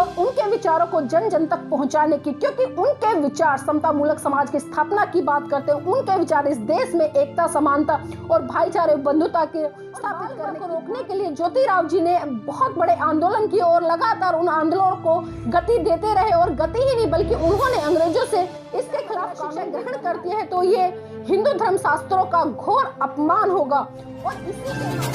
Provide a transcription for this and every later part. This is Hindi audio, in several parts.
और उनके विचारों को जन जन तक पहुंचाने की, क्योंकि उनके विचार समतामूलक समाज की स्थापना की बात करते हैं। उनके विचार इस देश में एकता, समानता और भाईचारे, बंधुता के स्थापित करने को रोकने के लिए ज्योतिराव जी ने बहुत बड़े आंदोलन किए और लगातार उन आंदोलनों को गति देते रहे। और गति ही नहीं बल्कि उन्होंने अंग्रेजों से इसके खिलाफ शिक्षा ग्रहण करती है तो ये हिंदू धर्म शास्त्रों का घोर अपमान होगा। और इसी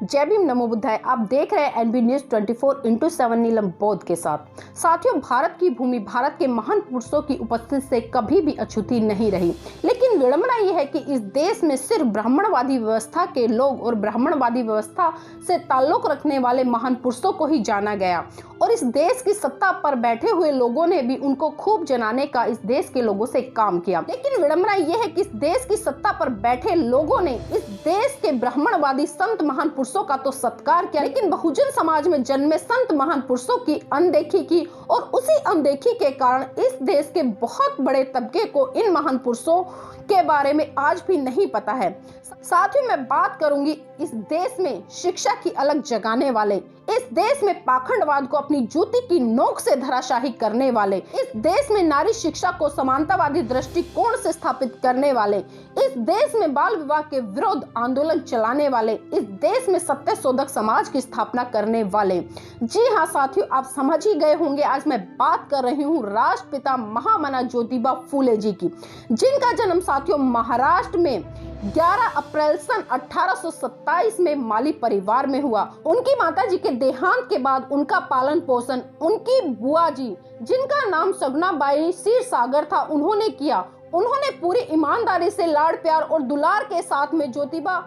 जय भीम, नमो बुद्धाय। आप देख रहे हैं NB न्यूज 24/7 नीलम बौद्ध के साथ। साथियों, भारत की भूमि भारत के महान पुरुषों की उपस्थिति से कभी भी अछूती नहीं रही, लेकिन विडंबना यह है कि इस देश में सिर्फ ब्राह्मणवादी व्यवस्था के लोग और ब्राह्मणवादी व्यवस्था से ताल्लुक रखने वाले महान पुरुषों को ही जाना गया, और इस देश की सत्ता पर बैठे हुए लोगों ने भी उनको खूब जनाने का इस देश के लोगों से काम किया। लेकिन विडंबना यह है कि इस देश की सत्ता पर बैठे लोगों ने इस देश के ब्राह्मणवादी संत महान पुरुषों का तो सत्कार किया, लेकिन बहुजन समाज में जन्मे संत महान पुरुषों की अनदेखी की, और उसी अनदेखी के कारण इस देश के बहुत बड़े तबके को इन महान पुरुषों के बारे में आज भी नहीं पता है। साथ ही मैं बात करूंगी इस देश में शिक्षा की अलग जगाने वाले, इस देश में पाखंडवाद को अपनी जूती की नोक से धराशाही करने वाले, इस देश में नारी शिक्षा को समानतावादी दृष्टिकोण से स्थापित करने वाले, इस देश में बाल विवाह के विरोध आंदोलन चलाने वाले, इस देश में सत्य शोधक समाज की स्थापना करने वाले। जी हाँ साथियों, आप समझ ही गए होंगे आज मैं बात कर रही हूँ राष्ट्रपिता महामना ज्योतिबा फूले जी की, जिनका जन्म साथियों महाराष्ट्र में 11 अप्रैल सन 1827 में माली परिवार में हुआ। उनकी माताजी के देहांत के बाद उनका पालन पोषण उनकी बुआ जी, जिनका नाम सगुनाबाई क्षीरसागर था, उन्होंने किया। उन्होंने पूरी ईमानदारी से लाड़ प्यार और दुलार के साथ में ज्योतिबा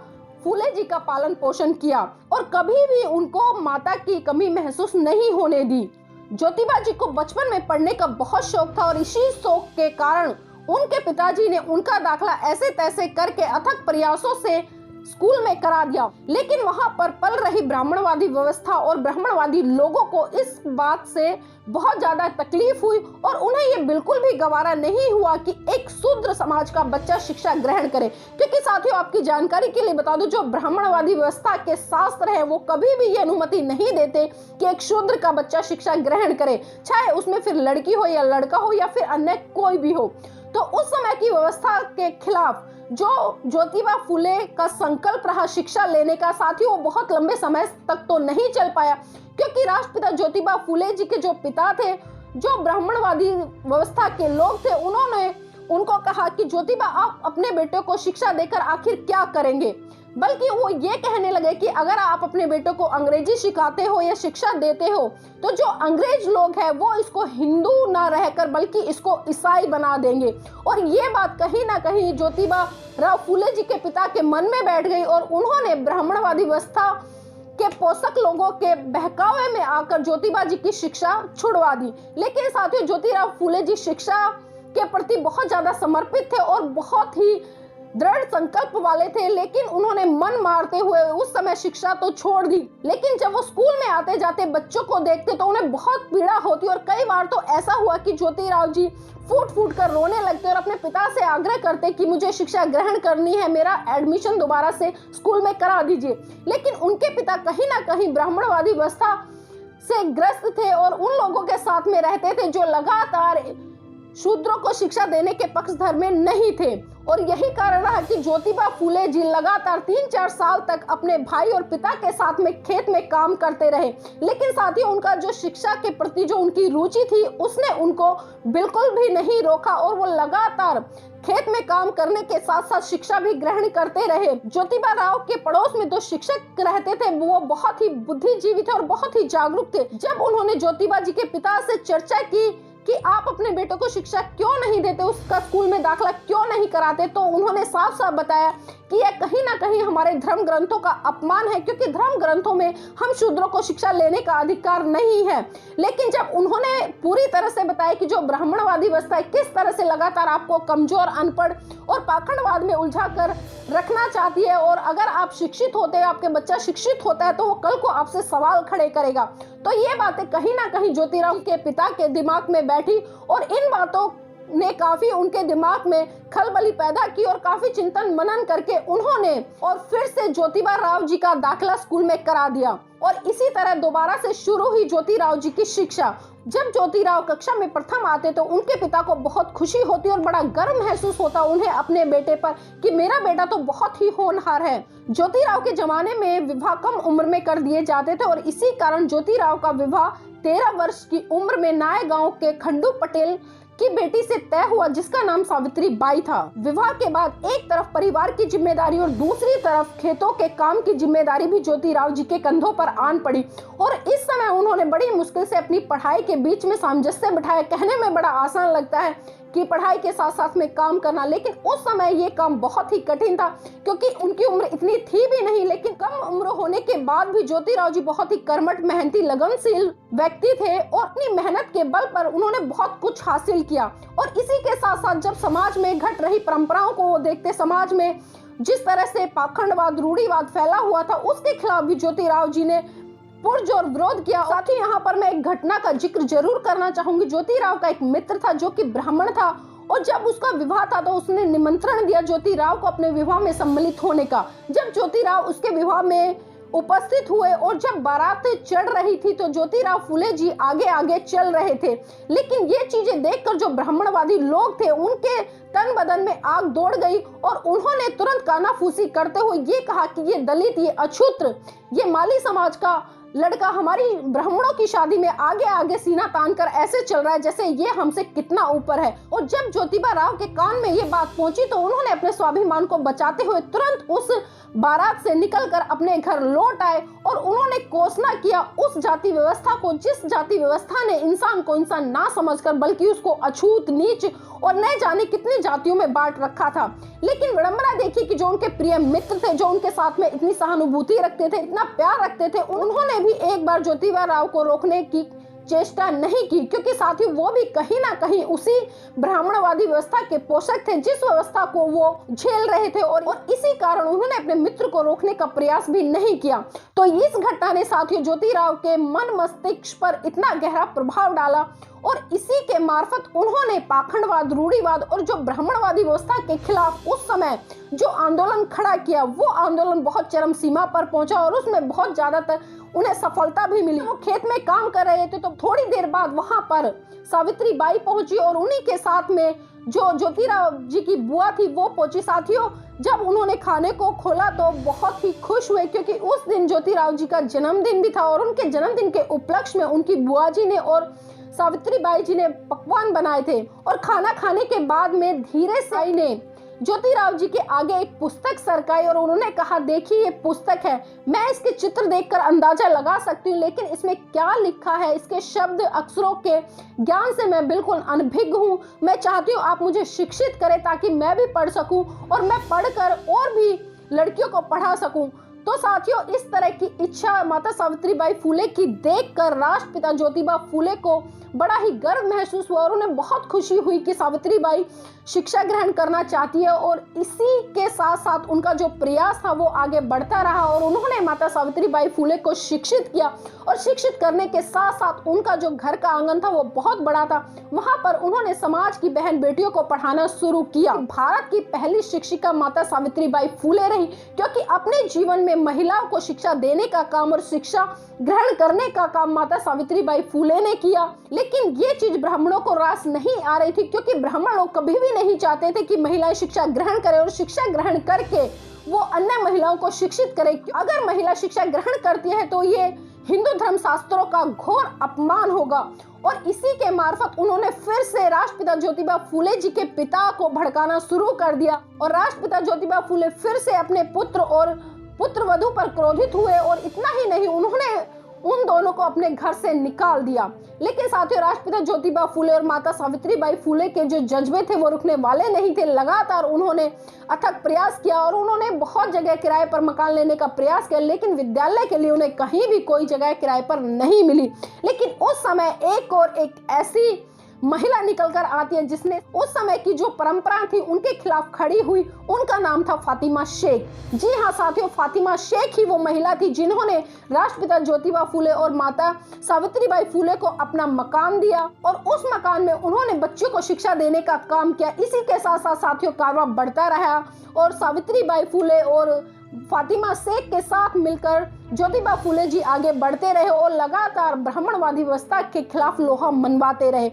फूले जी का पालन पोषण किया और कभी भी उनको माता की कमी महसूस नहीं होने दी। ज्योतिबा जी को बचपन में पढ़ने का बहुत शौक था और इसी शौक के कारण उनके पिताजी ने उनका दाखला ऐसे तैसे करके अथक प्रयासों से स्कूल में करा दिया, लेकिन वहां पर पल रही ब्राह्मणवादी व्यवस्था और ब्राह्मणवादी लोगों को इस बात से बहुत ज्यादा तकलीफ हुई और उन्हें ये बिल्कुल भी गवारा नहीं हुआ कि एक शूद्र समाज का बच्चा शिक्षा ग्रहण करे। क्योंकि साथियों, आपकी जानकारी के लिए बता दूं, जो ब्राह्मणवादी व्यवस्था के शास्त्र हैं वो कभी भी ये अनुमति नहीं देते कि एक शूद्र का बच्चा शिक्षा ग्रहण करे, चाहे उसमें फिर लड़की हो या लड़का हो या फिर अन्य कोई भी हो। तो उस समय की व्यवस्था के खिलाफ जो ज्योतिबा फूले का संकल्प रहा शिक्षा लेने का, साथी वो बहुत लंबे समय तक तो नहीं चल पाया, क्योंकि राष्ट्रपिता ज्योतिबा फूले जी के जो पिता थे, जो ब्राह्मणवादी व्यवस्था के लोग थे, उन्होंने उनको कहा कि ज्योतिबा आप अपने बेटे को शिक्षा देकर आखिर क्या करेंगे, बल्कि वो ये कहने लगे कि अगर आप अपने बेटे को अंग्रेजी सिखाते हो या शिक्षा देते हो तो जो अंग्रेज लोग हैं वो इसको हिंदू ना रहकर बल्कि इसको ईसाई बना देंगे। और ये बात कहीं ना कहीं ज्योतिबा राव फूले जी के पिता के मन में बैठ गई और उन्होंने ब्राह्मणवादी व्यवस्था के पोषक लोगों के बहकावे में आकर ज्योतिबा जी की शिक्षा छुड़वा दी। लेकिन साथियों, ज्योतिराव फूले जी शिक्षा के प्रति बहुत ज्यादा समर्पित थे और बहुत ही दृढ़ संकल्प वाले थे, लेकिन उन्होंने मन मारते हुए उस समय शिक्षा तो छोड़ दी। लेकिन जब वो स्कूल में आते जाते बच्चों को देखते तो उन्हें बहुत पीड़ा होती और कई बार तो ऐसा हुआ कि ज्योतिराव जी फूट फूट कर रोने लगते और अपने पिता से आग्रह करते कि मुझे शिक्षा ग्रहण करनी है, मेरा एडमिशन दोबारा से स्कूल में करा दीजिए। लेकिन उनके पिता कहीं ना कहीं ब्राह्मणवादी व्यवस्था से ग्रस्त थे और उन लोगों के साथ में रहते थे जो लगातार शूद्रों को शिक्षा देने के पक्षधर में नहीं थे। और यही कारण रहा कि ज्योतिबा फूले जी लगातार 3-4 साल तक अपने भाई और पिता के साथ में खेत में काम करते रहे। लेकिन साथ ही उनका जो शिक्षा के प्रति जो उनकी रुचि थी उसने उनको बिल्कुल भी नहीं रोका और वो लगातार खेत में काम करने के साथ साथ शिक्षा भी ग्रहण करते रहे। ज्योतिबा राव के पड़ोस में 2 शिक्षक रहते थे, वो बहुत ही बुद्धिजीवी थे और बहुत ही जागरूक थे। जब उन्होंने ज्योतिबा जी के पिता से चर्चा की कि आप अपने बेटे को शिक्षा क्यों नहीं देते, उसका स्कूल में दाखला क्यों नहीं कराते, तो उन्होंने साफ साफ बताया कि यह कहीं ना कहीं हमारे धर्म ग्रंथों का अपमान है, क्योंकि धर्म ग्रंथों में हम शूद्रों को शिक्षा लेने का अधिकार नहीं है। लेकिन जब उन्होंने पूरी तरह से बताया कि जो ब्राह्मणवादी व्यवस्था है किस तरह से लगातार आपको कमजोर, अनपढ़ और पाखंडवाद में उलझा कर रखना चाहती है, और अगर आप शिक्षित होते हैं, आपके बच्चा शिक्षित होता है तो वो कल को आपसे सवाल खड़े करेगा, तो ये बातें कहीं ना कहीं ज्योतिराव के पिता के दिमाग में बैठी और इन बातों ने काफी उनके दिमाग में खलबली पैदा की और काफी चिंतन मनन करके उन्होंने और फिर से ज्योतिबा राव जी का दाखिला स्कूल में करा दिया और इसी तरह दोबारा से शुरू हुई ज्योतिराव जी की शिक्षा। जब ज्योतिराव कक्षा में प्रथम आते तो उनके पिता को बहुत खुशी होती और बड़ा गर्व महसूस होता उन्हें अपने बेटे पर कि मेरा बेटा तो बहुत ही होनहार है। ज्योतिराव के जमाने में विवाह कम उम्र में कर दिए जाते थे और इसी कारण ज्योतिराव का विवाह 13 वर्ष की उम्र में नाय गांव के खंडू पटेल की बेटी से तय हुआ जिसका नाम सावित्री बाई था। विवाह के बाद एक तरफ परिवार की जिम्मेदारी और दूसरी तरफ खेतों के काम की जिम्मेदारी भी ज्योतिराव जी के कंधों पर आन पड़ी और इस समय उन्होंने बड़ी मुश्किल से अपनी पढ़ाई के बीच में सामंजस्य बिठाया। कहने में बड़ा आसान लगता है कि पढ़ाई के साथ साथ में काम करना, लेकिन उस समय ये काम बहुत ही कठिन था क्योंकि उनकी उम्र इतनी थी भी नहीं। लेकिन कम उम्र होने के बाद भी ज्योतिराव जी बहुत ही कर्मठ, मेहनती, लगनशील व्यक्ति थे और अपनी मेहनत के बल पर उन्होंने बहुत कुछ हासिल किया। और इसी के साथ साथ जब समाज में घट रही परंपराओं को वो देखते, समाज में जिस तरह से पाखंडवाद, रूढ़िवाद फैला हुआ था उसके खिलाफ भी ज्योतिराव जी ने पुरजोर विरोध किया। साथ ही यहाँ पर मैं एक घटना का जिक्र जरूर करना चाहूंगी। ज्योतिराव का एक मित्र था जो कि ब्राह्मण था और जब उसका विवाह था तो उसने निमंत्रण दिया ज्योतिराव को अपने विवाह में सम्मिलित होने का। जब ज्योतिराव उसके विवाह में उपस्थित हुए और जब बारात चढ़ रही थी तो ज्योतिराव फुले जी आगे आगे चल रहे थे, लेकिन ये चीजें देखकर जो ब्राह्मणवादी लोग थे उनके तन बदन में आग दौड़ गई और उन्होंने तुरंत कानाफूसी करते हुए ये कहा कि ये दलित, ये अछूत्र, ये माली समाज का लड़का हमारी ब्राह्मणों की शादी में आगे आगे सीना तान कर ऐसे चल रहा है जैसे ये हमसे कितना ऊपर है। और जब ज्योतिबा राव के कान में ये बात पहुंची तो उन्होंने अपने स्वाभिमान को बचाते हुए तुरंत उस बारात से निकलकर अपने घर लौट आए और उन्होंने घोषणा किया उस जाति व्यवस्था को, जिस जाति व्यवस्था ने इंसान को इंसान ना समझकर बल्कि उसको अछूत, नीच और न जाने कितनी जातियों में बांट रखा था। लेकिन विडंबना देखी कि जो उनके प्रिय मित्र थे, जो उनके साथ में इतनी सहानुभूति रखते थे, इतना प्यार रखते थे, उन्होंने भी एक बार ज्योतिबा राव को रोकने की चेष्टा नहीं की क्योंकि साथियों वो भी कहीं ना कहीं उसी ब्राह्मणवादी व्यवस्था के पोषक थे जिस व्यवस्था को वो झेल रहे थे और इसी कारण उन्होंने अपने मित्र को रोकने का प्रयास भी नहीं किया। तो इस घटना ने साथियों ज्योतिराव के मन मस्तिष्क पर इतना गहरा प्रभाव डाला और इसी के मार्फत उन्होंने पाखंडवाद, रूढ़िवाद और जो ब्राह्मणवादी व्यवस्था के खिलाफ उस समय जो आंदोलन खड़ा किया वो आंदोलन बहुत चरम सीमा पर पहुंचा और उसमें बहुत ज्यादातर उन्हें सफलता भी मिली। वो खेत में काम कर रहे थे तो थोड़ी देर बाद वहां पर सावित्री बाई पहुंची और उन्हीं के साथ में जो ज्योतिराव जी की बुआ थी वो पहुंची। साथियों जब उन्होंने खाने को खोला तो बहुत ही खुश हुए क्योंकि उस दिन ज्योतिराव जी का जन्मदिन भी था और उनके जन्मदिन के उपलक्ष्य में उनकी बुआ जी ने और सावित्री बाई जी ने पकवान बनाए थे। और खाना खाने के बाद में धीरे से आई ने ज्योतिराव जी के आगे एक पुस्तक सरकाई और उन्होंने कहा देखिए ये पुस्तक है, मैं इसके चित्र देखकर अंदाजा लगा सकती हूँ लेकिन इसमें क्या लिखा है, इसके शब्द अक्षरों के ज्ञान से मैं बिल्कुल अनभिज्ञ हूँ। मैं चाहती हूँ आप मुझे शिक्षित करें ताकि मैं भी पढ़ सकूं और मैं पढ़कर और भी लड़कियों को पढ़ा सकूं। तो साथियों इस तरह की इच्छा माता सावित्री बाई फुले की देखकर राष्ट्रपिता ज्योतिबा फुले को बड़ा ही गर्व महसूस हुआ और उन्हें बहुत खुशी हुई कि सावित्री बाई शिक्षा ग्रहण करना चाहती है और इसी के साथ साथ उनका जो प्रयास था वो आगे बढ़ता रहा और उन्होंने माता सावित्री बाई फुले को शिक्षित किया और शिक्षित करने के साथ साथ उनका जो घर का आंगन था वो बहुत बड़ा था, वहां पर उन्होंने समाज की बहन बेटियों को पढ़ाना शुरू किया। भारत की पहली शिक्षिका माता सावित्री बाई फुले रही क्योंकि अपने जीवन में महिलाओं को शिक्षा देने का काम और शिक्षा ग्रहण करने का काम माता सावित्री बाई फुले ने किया। लेकिन ये चीज ब्राह्मणों को रास नहीं आ रही थी क्योंकि ब्राह्मण लोग कभी भी नहीं चाहते थे कि महिलाएं शिक्षा ग्रहण करें और शिक्षा ग्रहण करके वो अन्य महिलाओं को शिक्षित करें। अगर महिला शिक्षा ग्रहण करती है तो ये हिंदू धर्म शास्त्रों का घोर अपमान होगा। और इसी के मार्फत उन्होंने फिर से राष्ट्रपिता ज्योतिबा फुले जी के पिता को भड़काना शुरू कर दिया और राष्ट्रपिता ज्योतिबा फुले फिर से अपने पुत्र और पुत्र वधू पर क्रोधित हुए और इतना ही नहीं उन्होंने उन दोनों को अपने घर से निकाल दिया। लेकिन साथियों राष्ट्रपिता ज्योतिबा फुले और माता सावित्री बाई फुले के जो जज्बे थे वो रुकने वाले नहीं थे। लगातार उन्होंने अथक प्रयास किया और उन्होंने बहुत जगह किराए पर मकान लेने का प्रयास किया लेकिन विद्यालय के लिए उन्हें कहीं भी कोई जगह किराए पर नहीं मिली। लेकिन उस समय एक और एक ऐसी महिला निकलकर आती है जिसने उस समय की जो परंपरा थी उनके खिलाफ खड़ी हुई। उनका नाम था फातिमा शेख। जी हाँ साथियों, फातिमा शेख ही वो महिला थी जिन्होंने राष्ट्रपिता ज्योतिबा फूले और माता सावित्रीबाई फूले को अपना मकान दिया और उस मकान में उन्होंने बच्चों को शिक्षा देने का काम किया। इसी के साथ साथ साथियों कारवां बढ़ता रहा और सावित्रीबाई फूले और फातिमा शेख के साथ मिलकर ज्योतिबा फूले जी आगे बढ़ते रहे और लगातार ब्राह्मणवादी व्यवस्था के खिलाफ लोहा मनवाते रहे।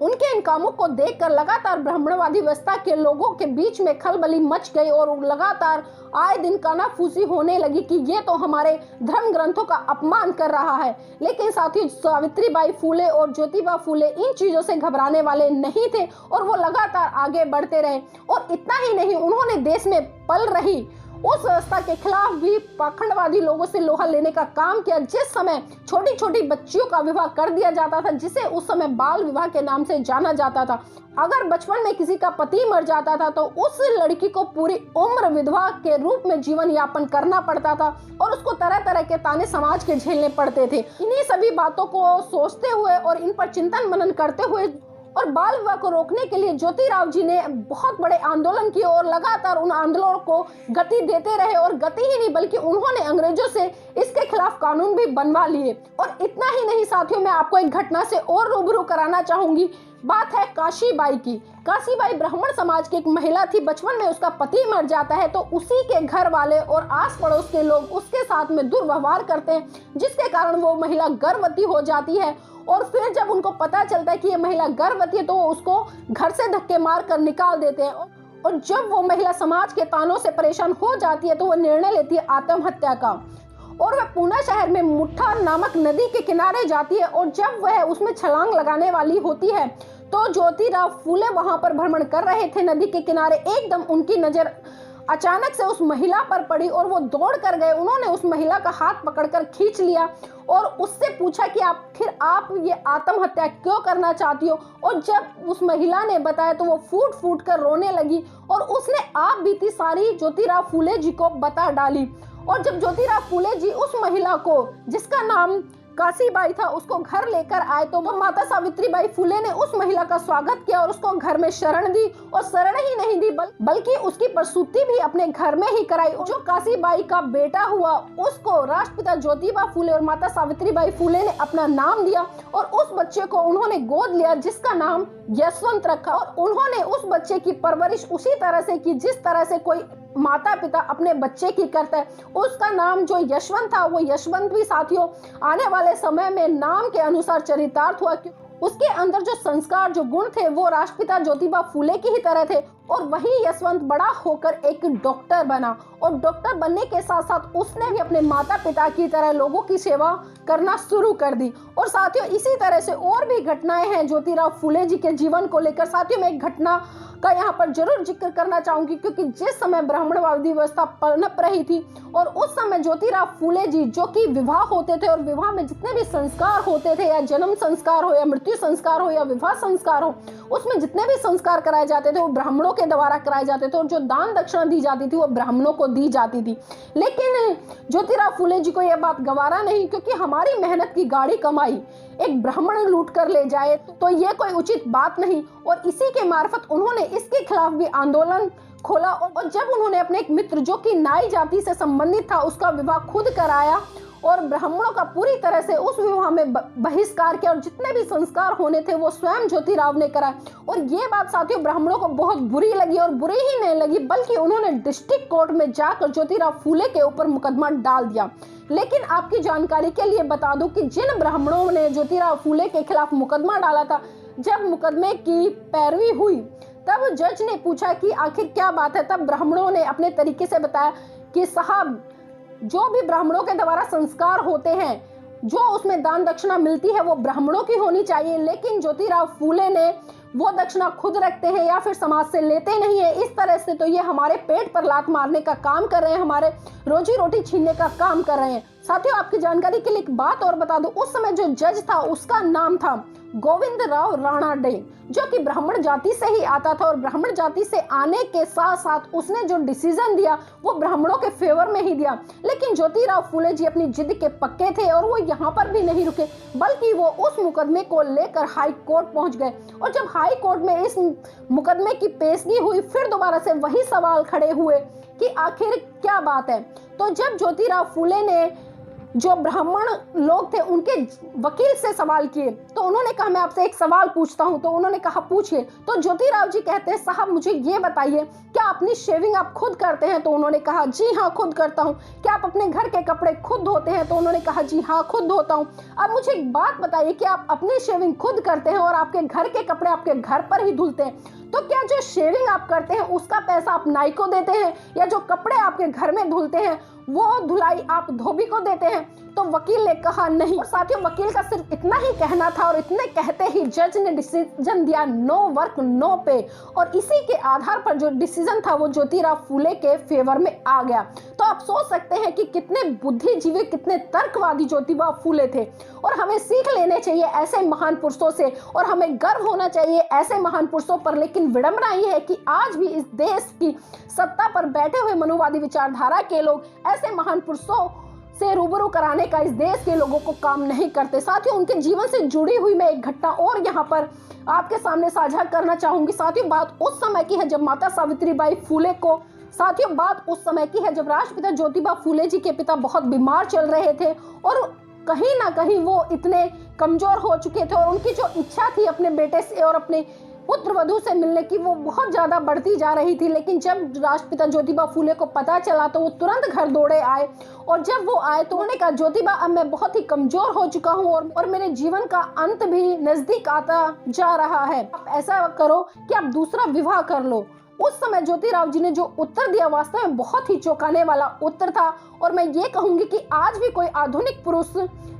उनके इन कामों को देखकर लगातार ब्राह्मणवादी व्यवस्था के लोगों के बीच में खलबली मच गई और लगातार आए दिन कानाफूसी होने लगी कि ये तो हमारे धर्म ग्रंथों का अपमान कर रहा है। लेकिन साथियों सावित्रीबाई फूले और ज्योतिबा फूले इन चीजों से घबराने वाले नहीं थे और वो लगातार आगे बढ़ते रहे। और इतना ही नहीं, उन्होंने देश में पल रही उस व्यवस्था के खिलाफ भी पाखंडवादी लोगों से लोहा लेने का काम किया। जिस समय छोटी छोटी बच्चियों का विवाह कर दिया जाता था, जिसे उस समय बाल विवाह के नाम से जाना जाता था। अगर बचपन में किसी का पति मर जाता था तो उस लड़की को पूरी उम्र विधवा के रूप में जीवन यापन करना पड़ता था और उसको तरह तरह के ताने समाज के झेलने पड़ते थे। इन्हीं सभी बातों को सोचते हुए और इन पर चिंतन मनन करते हुए और बाल विवाह को रोकने के लिए ज्योतिराव जी ने बहुत बड़े आंदोलन किए और लगातार उन आंदोलनों को गति देते रहे। और गति ही नहीं बल्कि उन्होंने अंग्रेजों से इसके खिलाफ कानून भी बनवा लिए। और इतना ही नहीं साथियों, मैं आपको एक घटना से और रूबरू कराना चाहूंगी। बात है काशीबाई की। काशीबाई ब्राह्मण समाज की एक महिला थी। बचपन में उसका पति मर जाता है तो उसी के घर वाले और आस पड़ोस के लोग उसके साथ में दुर्व्यवहार करते हैं, जिसके कारण वो महिला गर्भवती हो जाती है। और फिर जब उनको पता चलता है कि ये महिला गर्भवती है तो वो उसको घर से धक्के मार कर निकाल देते हैं। और जब वो महिला समाज के तानों से परेशान हो जाती है तो वो निर्णय लेती है आत्महत्या का और वह पूना शहर में मुठा नामक नदी के किनारे जाती है। और जब वह उसमें छलांग लगाने वाली होती है तो ज्योतिराव फूले वहां पर भ्रमण कर रहे थे नदी के किनारे। एकदम उनकी नजर अचानक से उस महिला पर पड़ी और वो दौड़ कर गए। उन्होंने उस महिला का हाथ पकड़कर खींच लिया और उससे पूछा कि आप ये आत्महत्या क्यों करना चाहती हो। और जब उस महिला ने बताया तो वो फूट फूट कर रोने लगी और उसने आप बीती सारी ज्योतिराव फूले जी को बता डाली। और जब ज्योतिराव फूले जी उस महिला को, जिसका नाम काशीबाई था, उसको घर लेकर आए तो वो माता सावित्रीबाई फूले ने उस महिला का स्वागत किया और उसको घर में शरण दी। और शरण ही नहीं दी बल्कि उसकी प्रसूति भी अपने घर में ही कराई। जो काशीबाई का बेटा हुआ उसको राष्ट्रपिता ज्योतिबा फूले और माता सावित्रीबाई फूले ने अपना नाम दिया और उस बच्चे को उन्होंने गोद लिया जिसका नाम यशवंत रखा। और उन्होंने उस बच्चे की परवरिश उसी तरह से की जिस तरह से कोई माता पिता अपने बच्चे की करता है। उसका नाम जो यशवंत था वो यशवंत भी साथियों आने वाले समय में नाम के अनुसार चरितार्थ हुआ। उसके अंदर जो संस्कार जो गुण थे वो राष्ट्रपिता ज्योतिबा फूले की ही तरह थे। और वही यशवंत बड़ा होकर एक डॉक्टर बना और डॉक्टर बनने के साथ साथ उसने भी अपने माता पिता की तरह लोगों की सेवा करना शुरू कर दी। और साथियों इसी तरह से और भी घटनाएं हैं ज्योतिराव फूले जी के जीवन को लेकर। साथियों मैं एक घटना का यहाँ पर जरूर जिक्र करना चाहूंगी क्योंकि जिस समय ब्राह्मणवादी व्यवस्था पनप रही थी और उस समय ज्योतिराव फूले जी जो कि विवाह होते थे और विवाह में जितने भी संस्कार होते थे, या जन्म संस्कार हो या मृत्यु संस्कार हो या विवाह संस्कार हो, उसमें जितने भी संस्कार कराए जाते थे वो ब्राह्मणों के द्वारा कराए जाते थे और जो दान दक्षिणा दी जाती थी वो ब्राह्मणों को दी जाती थी। लेकिन ज्योतिराव फूले जी को यह बात गवारा नहीं, क्योंकि हमारी मेहनत की गाढ़ी कमाई एक ब्राह्मण लूट कर ले जाए तो ये कोई उचित बात नहीं। और इसी के मार्फत उन्होंने इसके खिलाफ भी आंदोलन खोला। और जब उन्होंने अपने एक मित्र जो कि नाई जाति से संबंधित था उसका विवाह खुद कराया और ब्राह्मणों का पूरी तरह से उस विवाह में बहिष्कार किया और जितने भी संस्कार होने थे वो स्वयं ज्योतिराव ने कराए। और ये बात साथियों ब्राह्मणों को बहुत बुरी लगी और बुरी ही नहीं लगी बल्कि उन्होंने डिस्ट्रिक्ट कोर्ट में जाकर ज्योतिराव फूले के ऊपर मुकदमा डाल दिया। लेकिन आपकी जानकारी के लिए बता दूं कि जिन ब्राह्मणों ने ज्योतिराव फूले के खिलाफ मुकदमा डाला था, जब मुकदमे की पैरवी हुई तब जज ने पूछा कि आखिर क्या बात है। तब ब्राह्मणों ने अपने तरीके से बताया कि साहब जो भी ब्राह्मणों के द्वारा संस्कार होते हैं, जो उसमें दान दक्षिणा मिलती है वो ब्राह्मणों की होनी चाहिए, लेकिन ज्योतिराव फूले ने वो दक्षिणा खुद रखते हैं या फिर समाज से लेते नहीं है। इस तरह से तो ये हमारे पेट पर लात मारने का काम कर रहे हैं, हमारे रोजी रोटी छीनने का काम कर रहे हैं। साथियों, आपकी जानकारी के लिए एक बात और बता दूं, उस समय जो जज था उसका नाम था गोविंदराव राणाडे, जो कि ब्राह्मण जाति से ही आता था और ब्राह्मण जाति से आने के साथ साथ उसने जो डिसीजन दिया वो ब्राह्मणों के फेवर में ही दिया। लेकिन ज्योतिराव फूले जी अपनी जिद के पक्के थे और वो यहाँ पर भी नहीं रुके, बल्कि वो उस मुकदमे को लेकर हाई कोर्ट पहुंच गए। और जब हाई कोर्ट में इस मुकदमे की पेशगी हुई, फिर दोबारा से वही सवाल खड़े हुए कि आखिर क्या बात है। तो जब ज्योतिराव फूले ने जो ब्राह्मण लोग थे उनके वकील से सवाल किए, तो उन्होंने कहा मैं आपसे एक सवाल पूछता हूं। तो उन्होंने कहा पूछिए। तो ज्योतिराव जी कहते हैं साहब मुझे ये बताइए, क्या अपनी शेविंग आप खुद करते हैं? तो उन्होंने कहा जी हाँ खुद करता हूं। क्या आप अपने घर के कपड़े खुद धोते हैं? तो उन्होंने कहा जी हाँ खुद धोता हूं। अब मुझे एक बात बताइए कि आप अपनी शेविंग खुद करते हैं और आपके घर के कपड़े आपके घर पर ही धुलते हैं, तो क्या जो शेविंग आप करते हैं उसका पैसा आप नाई को देते हैं, या जो कपड़े आपके घर में धुलते हैं वो धुलाई आप धोबी को देते हैं? तो वकील ने कहा नहीं। और साथियों, वकील का सिर्फ इतना ही कहना था और इतने कहते ही जज ने डिसीजन दिया नो वर्क नो पे, और इसी के आधार पर जो डिसीजन था वो ज्योतिराव फूले के फेवर में आ गया। तो आप सोच सकते हैं कि कितने बुद्धिजीवी, कितने तर्कवादी ज्योतिराव फूले थे, और हमें सीख लेने चाहिए ऐसे महान पुरुषों से और हमें गर्व होना चाहिए ऐसे महान पुरुषों पर। लेकिन विडंबना ये है कि आज भी इस देश की सत्ता पर बैठे हुए मनुवादी विचारधारा के लोग ऐसे महान पुरुषों से रूबरू कराने का इस देश के लोगों को काम नहीं करते। साथियों, उनके जीवन से जुड़ी हुई मैं एक घटना और यहाँ पर आपके सामने साझा करना चाहूंगी। साथियों, बात उस समय की है जब माता सावित्रीबाई फूले को बात उस समय की है जब राष्ट्रपिता ज्योतिबा फूले जी के पिता बहुत बीमार चल रहे थे और कहीं ना कहीं वो इतने कमजोर हो चुके थे, और उनकी जो इच्छा थी अपने बेटे से और अपने पुत्र वधू से मिलने की वो बहुत ज्यादा बढ़ती जा रही थी। लेकिन जब राष्ट्रपिता ज्योतिबा फूले को पता चला तो वो तुरंत घर दौड़े आए, और जब वो आए तो उन्होंने कहा ज्योतिबा अब मैं बहुत ही कमजोर हो चुका हूँ और मेरे जीवन का अंत भी नजदीक आता जा रहा है, आप ऐसा करो कि आप दूसरा विवाह कर लो। उस समय ज्योतिराव जी ने जो उत्तर दिया वास्तव में बहुत ही चौंकाने वाला उत्तर था, और मैं ये कहूंगी कि आज भी कोई आधुनिक पुरुष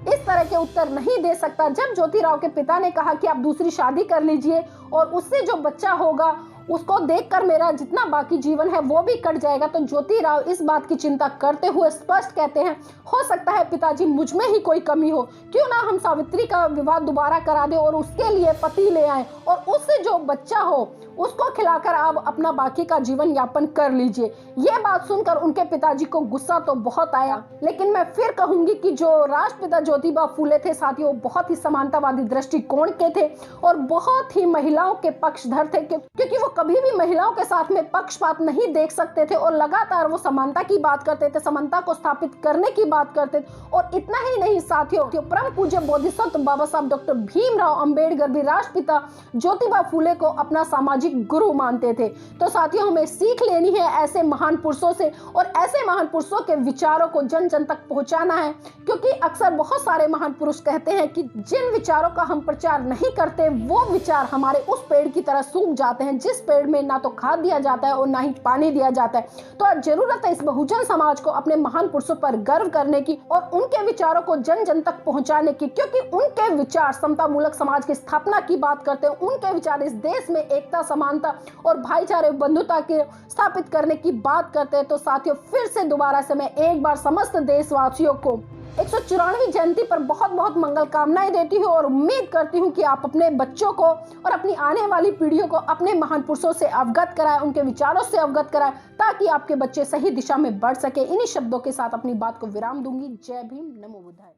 इस तरह के उत्तर नहीं दे सकता। जब ज्योतिराव के पिता ने कहा कि आप दूसरी शादी कर लीजिए और उससे जो बच्चा होगा उसको देखकर मेरा जितना बाकी जीवन है वो भी कट जाएगा, तो ज्योतिराव इस बात की चिंता करते हुए स्पष्ट कहते हैं हो सकता है पिताजी मुझ में ही कोई कमी हो, क्यों ना हम सावित्री का विवाह दोबारा करा दें और उसके लिए पति ले आए और उससे जो बच्चा हो उसको खिलाकर आप अपना बाकी का जीवन यापन कर लीजिए। ये बात सुनकर उनके पिताजी को गुस्सा तो बहुत आया, लेकिन मैं फिर कहूंगी कि जो राष्ट्रपिता ज्योतिबा फूले थे साथियों बहुत ही समानतावादी दृष्टिकोण के थे और बहुत ही महिलाओं के पक्षधर थे, क्योंकि वो कभी भी महिलाओं के साथ में पक्षपात नहीं देख सकते थे और लगातार वो समानता की बात करते थे, समानता को स्थापित करने की बात करते थे। और इतना ही नहीं साथियों, परम पूज्य बोधिसत्व बाबा साहब डॉक्टर भीमराव अंबेडकर भी राष्ट्रपिता ज्योतिबा फूले को अपना सामाजिक गुरु मानते थे। तो साथियों, हमें सीख लेनी है ऐसे महान पुरुषों से और ऐसे महान पुरुषों के विचारों को जन जन तक पहुंचाना है, क्योंकि अक्सर बहुत सारे महान पुरुष कहते हैं कि जिन विचारों का हम प्रचार नहीं करते वो विचार हमारे उस पेड़ की तरह सूख जाते हैं जिस पेड़ में ना तो खाद दिया जाता है और ना ही पानी दिया जाता है। तो जरूरत है इस बहुजन समाज को अपने महान पुरुषों पर गर्व करने की और उनके विचारों को जन जन तक पहुंचाने की, क्योंकि उनके विचार समता मूलक समाज की स्थापना की बात करते हैं। उनके विचार इस देश में एकता, समानता और भाईचारे, बंधुता के स्थापित करने की बात करते हैं। तो साथियों, फिर से दोबारा से मैं एक बार समस्त देशवासियों को 194वीं जयंती पर बहुत बहुत मंगल कामनाएं देती हूँ और उम्मीद करती हूँ कि आप अपने बच्चों को और अपनी आने वाली पीढ़ियों को अपने महान पुरुषों से अवगत कराएं, उनके विचारों से अवगत कराएं, ताकि आपके बच्चे सही दिशा में बढ़ सके। इन्हीं शब्दों के साथ अपनी बात को विराम दूंगी। जय भीम, नमो बुद्धाय।